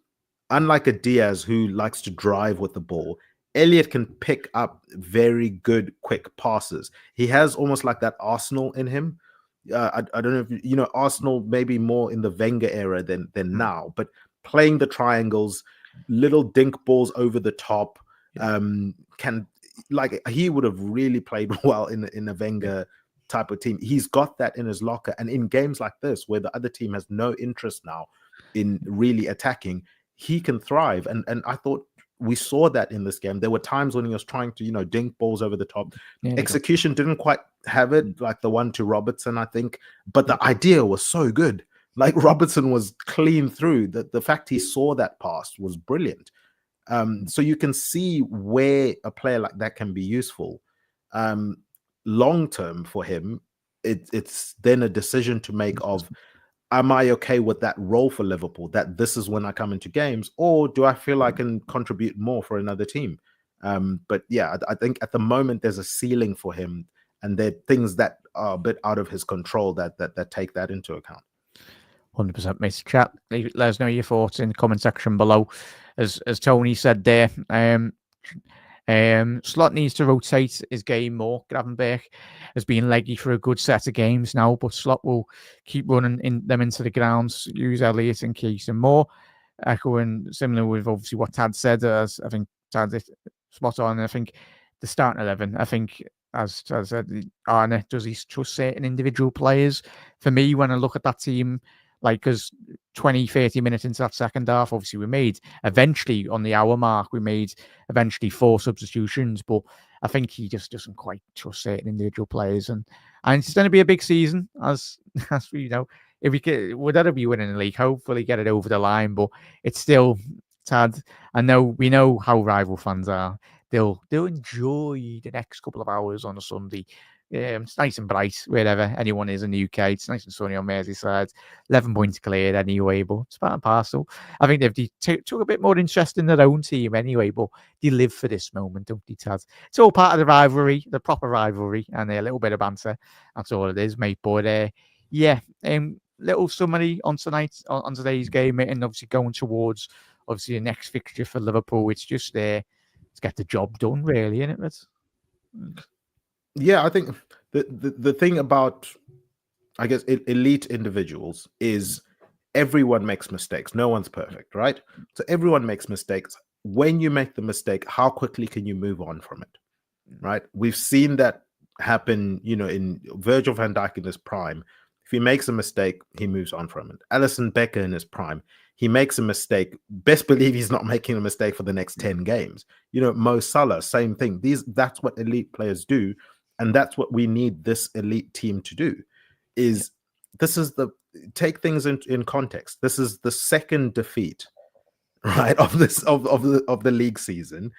unlike a Diaz who likes to drive with the ball, Elliott can pick up very good, quick passes. He has almost like that Arsenal in him. I don't know if Arsenal maybe more in the Wenger era than now, but playing the triangles, little dink balls over the top, he would have really played well in a Wenger type of team. He's got that in his locker, and in games like this where the other team has no interest now in really attacking, he can thrive. And I thought we saw that in this game. There were times when he was trying to dink balls over the top. Execution didn't quite have it, like the one to Robertson, I think, but the idea was so good. Like Robertson was clean through. The fact he saw that pass was brilliant. So you can see where a player like that can be useful. Long term for him, it's then a decision to make of, am I okay with that role for Liverpool, that this is when I come into games, or do I feel I can contribute more for another team? But yeah, I think at the moment there's a ceiling for him, and there are things that are a bit out of his control that take that into account. 100%, mate. Chat, let us know your thoughts in the comment section below. As Tony said there, Slot needs to rotate his game more. Gravenberch has been leggy for a good set of games now, but Slot will keep running them into the grounds, use Elliott and Keys and more. Echoing similar with obviously what Tad said, as I think Tad is spot on. I think the starting 11, I think, as Tad said, Arne, does he trust certain individual players? For me, when I look at that team, because 20, 30 minutes into that second half, obviously we made eventually on the hour mark, we made eventually 4 substitutions, but I think he just doesn't quite trust certain individual players. And it's going to be a big season, as we know. If we could, would that be winning the league? Hopefully get it over the line, but it's still, Tad, we know how rival fans are. They'll enjoy the next couple of hours on a Sunday. It's nice and bright wherever anyone is in the UK. It's nice and sunny on Merseyside. 11 points cleared anyway, but it's part and parcel. I think they've took a bit more interest in their own team anyway, but they live for this moment, don't they, Taz? It's all part of the rivalry, the proper rivalry, and a little bit of banter. That's all it is, mate. But little summary on today's game, and obviously going towards obviously the next fixture for Liverpool. It's just let's get the job done, really, isn't it? Yeah, I think the thing about, I guess, elite individuals is everyone makes mistakes. No one's perfect, right? So everyone makes mistakes. When you make the mistake, how quickly can you move on from it, right? We've seen that happen, in Virgil van Dijk in his prime. If he makes a mistake, he moves on from it. Alisson Becker in his prime, he makes a mistake. Best believe he's not making a mistake for the next 10 games. Mo Salah, same thing. That's what elite players do. And that's what we need this elite team to do, take things in context. This is the second defeat right, of this of the league season,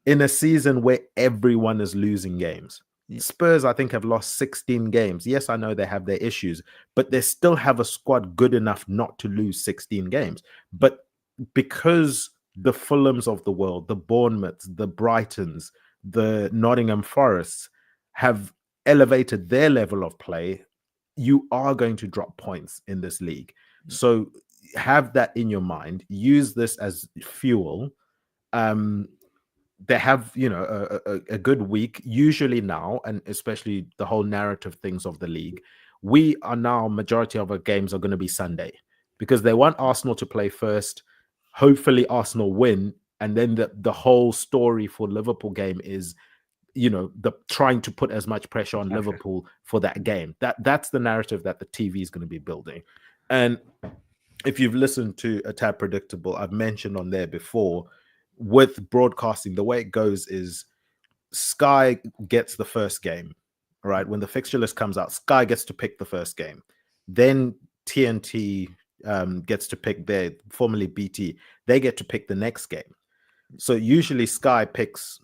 in a season where everyone is losing games. Yeah. Spurs, I think, have lost 16 games. Yes, I know they have their issues, but they still have a squad good enough not to lose 16 games. But because the Fulhams of the world, the Bournemouths, the Brightons, the Nottingham Forests have elevated their level of play, you are going to drop points in this league. So have that in your mind. Use this as fuel. They have, a good week usually now, and especially the whole narrative things of the league. We are now, majority of our games are going to be Sunday because they want Arsenal to play first. Hopefully Arsenal win, and then the whole story for Liverpool game is, the trying to put as much pressure on Liverpool for that game. That's the narrative that the TV is going to be building. And if you've listened to A Tad Predictable, I've mentioned on there before, with broadcasting, the way it goes is Sky gets the first game, right? When the fixture list comes out, Sky gets to pick the first game. Then TNT gets to pick formerly BT, they get to pick the next game. So usually Sky picks,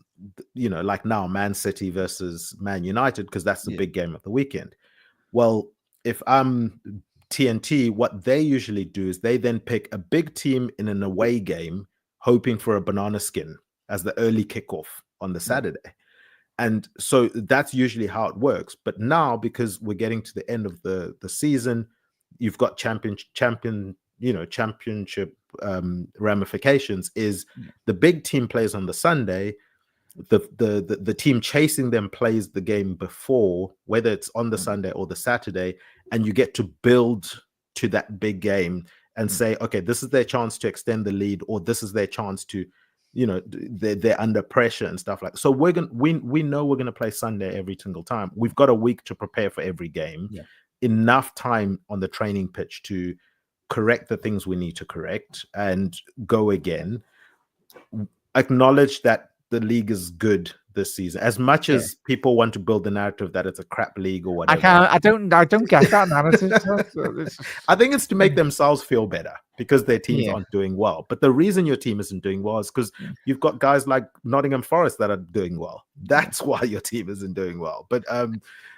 like now, Man City versus Man United, because that's the big game of the weekend. Well, if I'm TNT, what they usually do is they then pick a big team in an away game, hoping for a banana skin as the early kickoff on the Saturday. And so that's usually how it works. But now, because we're getting to the end of the season, you've got championship ramifications. Is the big team plays on the Sunday, the team chasing them plays the game before, whether it's on the Sunday or the Saturday, and you get to build to that big game and say, okay, this is their chance to extend the lead, or this is their chance to, they're under pressure and stuff like that. So we know we're gonna play Sunday every single time. We've got a week to prepare for every game, enough time on the training pitch to correct the things we need to correct and go again. Acknowledge that the league is good this season, as much as people want to build the narrative that it's a crap league or whatever. I don't get that narrative. I think it's to make themselves feel better because their teams aren't doing well. But the reason your team isn't doing well is because you've got guys like Nottingham Forest that are doing well. That's why your team isn't doing well. But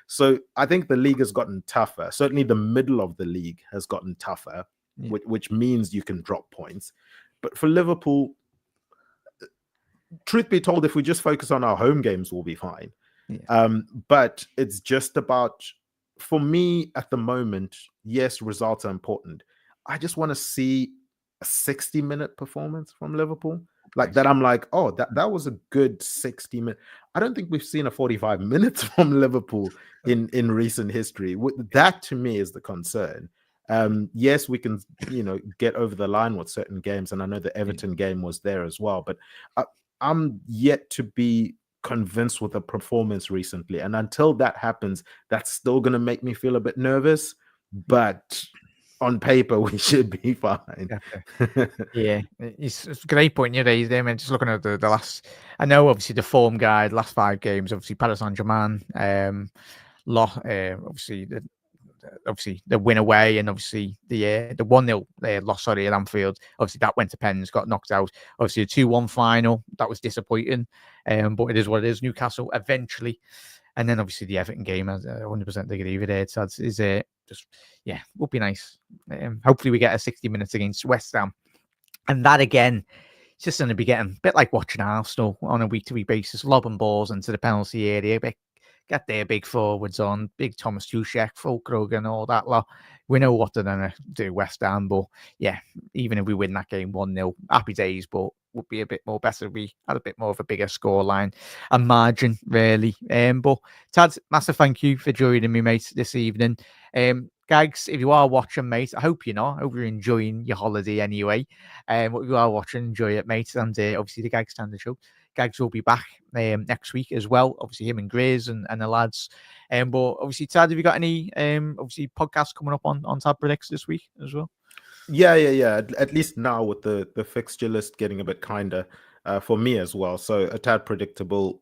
so I think the league has gotten tougher. Certainly the middle of the league has gotten tougher, which means you can drop points. But for Liverpool, truth be told, if we just focus on our home games, we'll be fine. But it's just about, for me at the moment, yes, results are important. I just want to see a 60-minute performance from Liverpool. Like that, I'm like, oh, that was a good 60 minutes. I don't think we've seen a 45 minutes from Liverpool in recent history. That to me is the concern. Yes, we can, get over the line with certain games, and I know the Everton game was there as well, but I'm yet to be convinced with a performance recently. And until that happens, that's still going to make me feel a bit nervous. But on paper, we should be fine. It's a great point you raised there, man. Just looking at the last, I know obviously the form guide, last 5 games, obviously Paris Saint-Germain, obviously the win away, and obviously the 1-0 loss at Anfield. Obviously that went to pens, got knocked out. Obviously a 2-1 final, that was disappointing, but it is what it is. Newcastle eventually, and then obviously the Everton game, I 100% agree with it. So is just would be nice. Hopefully we get a 60 minutes against West Ham, and that again, it's just going to be getting a bit like watching Arsenal on a week-to-week basis, lobbing balls into the penalty area, get their big forwards on, big Thomas Tuchel, Fulkrug and all that lot. We know what they're going to do, West Ham, but even if we win that game 1-0, happy days, but would be a bit more better if we had a bit more of a bigger scoreline and margin, really. But Tad, massive thank you for joining me, mate, this evening. Gags, if you are watching, mate, I hope you're not. I hope you're enjoying your holiday anyway. But if you are watching, enjoy it, mate. And obviously the Gags Tandon show. Gags will be back next week as well. Obviously him and Grays and the lads. But obviously, Tad, have you got any obviously podcasts coming up on Tad Predicts this week as well? Yeah. At least now with the fixture list getting a bit kinder for me as well. So A Tad Predictable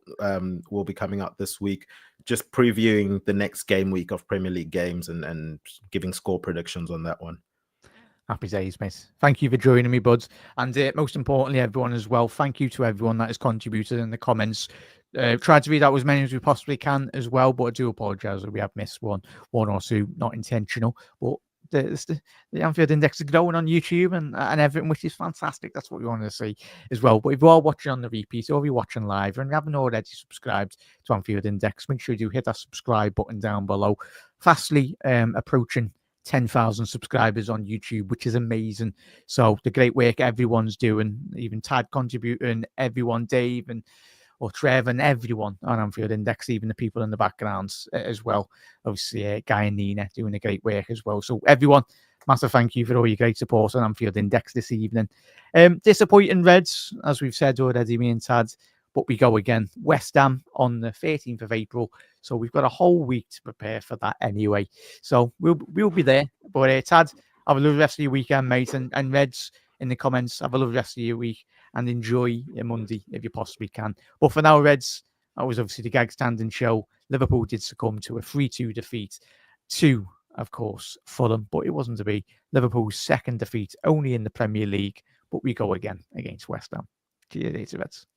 will be coming out this week, just previewing the next game week of Premier League games and giving score predictions on that one. Happy days, mate. Thank you for joining me, buds. And most importantly, everyone as well, thank you to everyone that has contributed in the comments. Tried to read out as many as we possibly can as well, but I do apologise if we have missed one or two, not intentional. But the Anfield Index is growing on YouTube and everything, which is fantastic. That's what we want to see as well. But if you are watching on the repeat or you're watching live and you haven't already subscribed to Anfield Index, make sure you do hit that subscribe button down below. Fastly approaching 10,000 subscribers on YouTube, which is amazing. So the great work everyone's doing, even Tad contributing, everyone, Dave or Trev and everyone on Anfield Index, even the people in the background as well. Obviously, Guy and Nina doing a great work as well. So everyone, massive thank you for all your great support on Anfield Index this evening. Disappointing Reds, as we've said already, me and Tad, but we go again. West Ham on the 13th of April. So we've got a whole week to prepare for that anyway. So we'll be there. But Tad, have a lovely rest of your weekend, mate. And Reds in the comments, have a lovely rest of your week and enjoy your Monday if you possibly can. But for now, Reds, that was obviously the Gags Tandon show. Liverpool did succumb to a 3-2 defeat to, of course, Fulham. But it wasn't to be. Liverpool's second defeat only in the Premier League. But we go again against West Ham. Cheers, Reds.